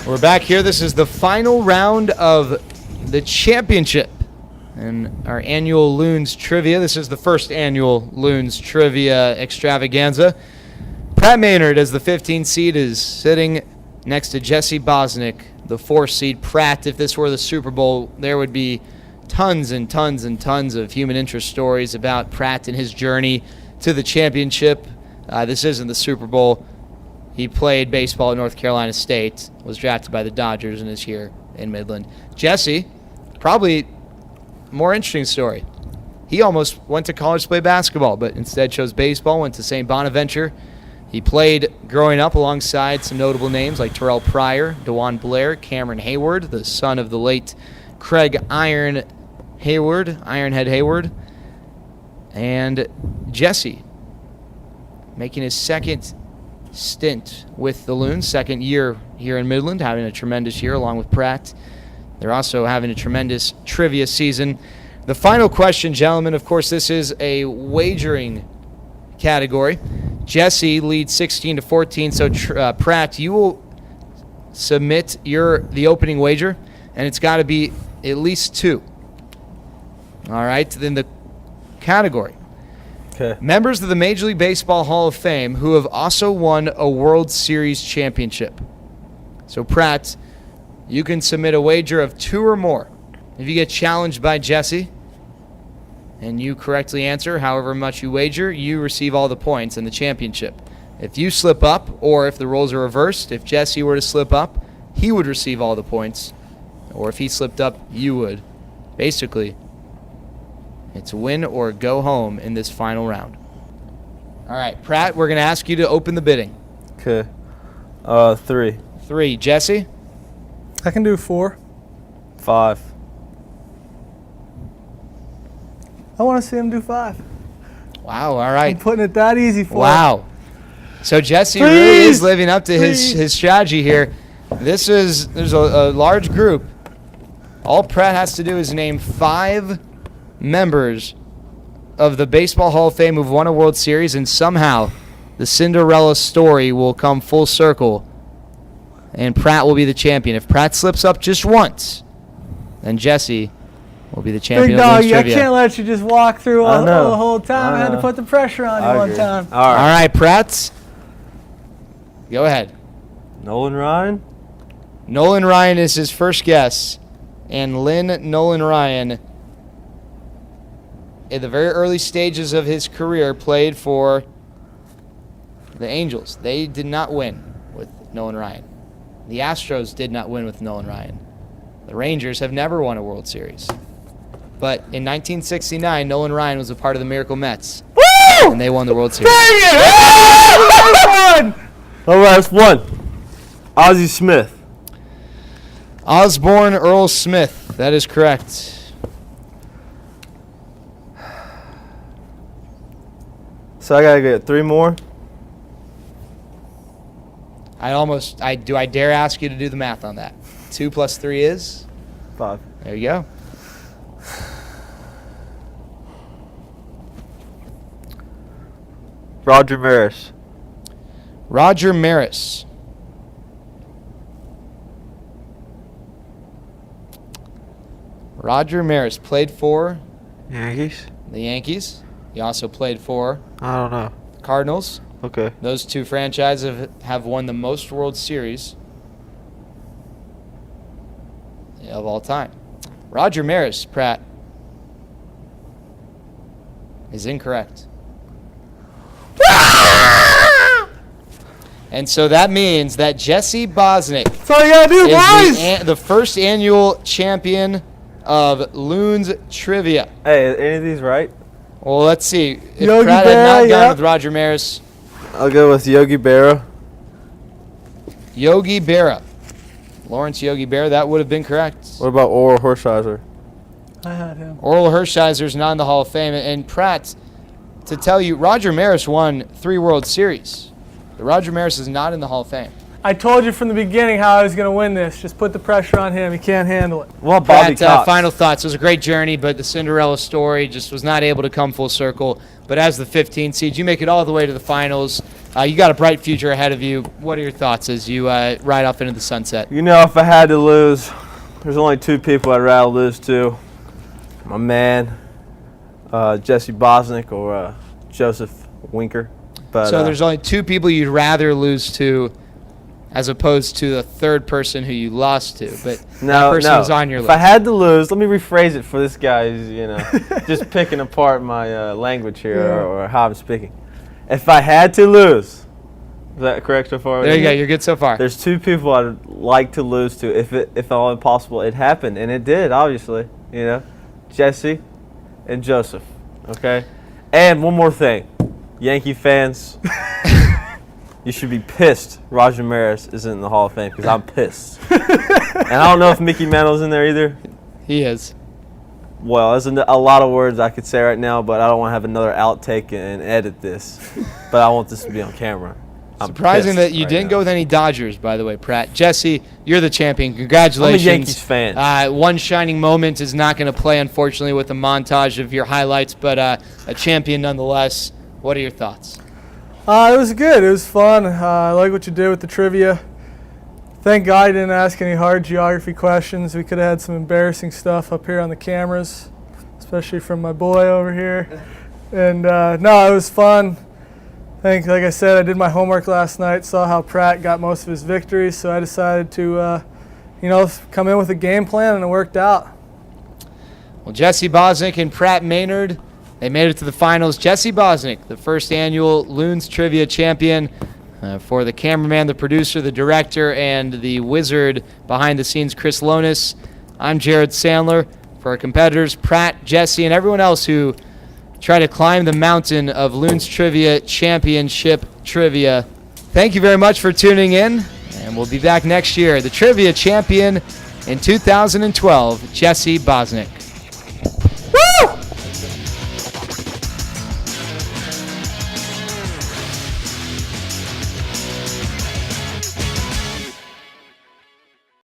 We're back here. This is the final round of the championship and our annual Loons Trivia. This is the first annual Loons Trivia extravaganza. Pratt Maynard, as the 15th seed, is sitting next to Jesse Bosnik, the 4th seed. Pratt, if this were the Super Bowl, there would be tons and tons and tons of human interest stories about Pratt and his journey to the championship. This isn't the Super Bowl. He played baseball at North Carolina State, was drafted by the Dodgers, and is here in Midland. Jesse, probably more interesting story. He almost went to college to play basketball, but instead chose baseball, went to St. Bonaventure. He played growing up alongside some notable names like Terrell Pryor, DeJuan Blair, Cameron Hayward, the son of the late Craig Ironhead Hayward, and Jesse, making his second stint with the Loons, second year here in Midland, having a tremendous year along with Pratt. They're also having a tremendous trivia season. The final question, gentlemen, of course, this is a wagering category. Jesse leads 16-14, so Pratt, you will submit the opening wager, and it's got to be at least 2. All right, then the category. Okay. Members of the Major League Baseball Hall of Fame who have also won a World Series championship. So, Pratt, you can submit a wager of 2 or more. If you get challenged by Jesse and you correctly answer however much you wager, you receive all the points in the championship. If you slip up, or if the roles are reversed, if Jesse were to slip up, he would receive all the points. Or if he slipped up, you would. Basically, it's win or go home in this final round. All right, Pratt, we're going to ask you to open the bidding. Okay. 3. 3. Jesse? I can do 4. 5. I want to see him do 5. Wow, all right. I'm putting it that easy for him. Wow. So Jesse really is living up to his strategy here. There's a large group. All Pratt has to do is name 5 members of the Baseball Hall of Fame who've won a World Series, and somehow the Cinderella story will come full circle, and Pratt will be the champion. If Pratt slips up just once, then Jesse will be the champion. Big of dog, Loons I Trivia. can't let you just walk through the whole time. I had to put the pressure on you one time. All right, Pratt. Go ahead. Nolan Ryan? Nolan Ryan is his first guess, and Nolan Ryan, in the very early stages of his career, played for the Angels. They did not win with Nolan Ryan. The Astros did not win with Nolan Ryan. The Rangers have never won a World Series. But in 1969, Nolan Ryan was a part of the Miracle Mets. Woo! And they won the World Series. Dang it! All right, that's 1. Ozzie Smith. Osborne Earl Smith. That is correct. So I gotta get 3 more. Do I dare ask you to do the math on that? 2 plus 3 is? 5. There you go. Roger Maris. Roger Maris. Roger Maris played for Yankees? the Yankees. He also played for I don't know. the Cardinals. Okay. Those 2 franchises have won the most World Series of all time. Roger Maris, Pratt, is incorrect. And so that means that Jesse Bosnik That's all you gotta do, is boys! the first annual champion of Loons Trivia. Hey, are any of these right? Well, let's see. If Yogi Pratt had Berra, not gone yep. with Roger Maris, I'll go with Yogi Berra. Yogi Berra. Lawrence Yogi Berra, that would have been correct. What about Oral Hershiser? I had him. Oral Hershiser's not in the Hall of Fame. And Pratt, to tell you, Roger Maris won 3 World Series. Roger Maris is not in the Hall of Fame. I told you from the beginning how I was going to win this. Just put the pressure on him. He can't handle it. What about Bobby Pratt, Cox? final thoughts. It was a great journey, but the Cinderella story just was not able to come full circle. But as the 15th seed, you make it all the way to the finals. You got a bright future ahead of you. What are your thoughts as you ride off into the sunset? You know, if I had to lose, there's only 2 people I'd rather lose to. My man, Jesse Bosnik, or Joseph Winker. But, so there's only 2 people you'd rather lose to as opposed to the third person who you lost to. But that person was on your list. If I had to lose, let me rephrase it for this guy who's, just picking apart my language here or how I'm speaking. If I had to lose, is that correct so far? There you go. You're good so far. There's 2 people I'd like to lose to if all possible. It happened, and it did, obviously. Jesse and Joseph. Okay? And one more thing. Yankee fans, you should be pissed Roger Maris isn't in the Hall of Fame because I'm pissed. And I don't know if Mickey Mantle's in there either. He is. Well, there's a lot of words I could say right now, but I don't want to have another outtake and edit this. But I want this to be on camera. I'm surprising that you right didn't now. go with any Dodgers, by the way, Pratt. Jesse, you're the champion. Congratulations. I'm a Yankees fan. One shining moment is not going to play, unfortunately, with a montage of your highlights, but a champion nonetheless. What are your thoughts? It was good. It was fun. I like what you did with the trivia. Thank God you didn't ask any hard geography questions. We could have had some embarrassing stuff up here on the cameras, especially from my boy over here. And no, it was fun. Like I said, I did my homework last night, saw how Pratt got most of his victories, so I decided to, come in with a game plan, and it worked out. Well, Jesse Bosnik and Pratt Maynard, they made it to the finals. Jesse Bosnik, the first annual Loons Trivia champion. For the cameraman, the producer, the director, and the wizard behind the scenes, Chris Lonis, I'm Jared Sandler. For our competitors, Pratt, Jesse, and everyone else who try to climb the mountain of Loons Trivia Championship Trivia, thank you very much for tuning in, and we'll be back next year. The Trivia Champion in 2012, Jesse Bosnik.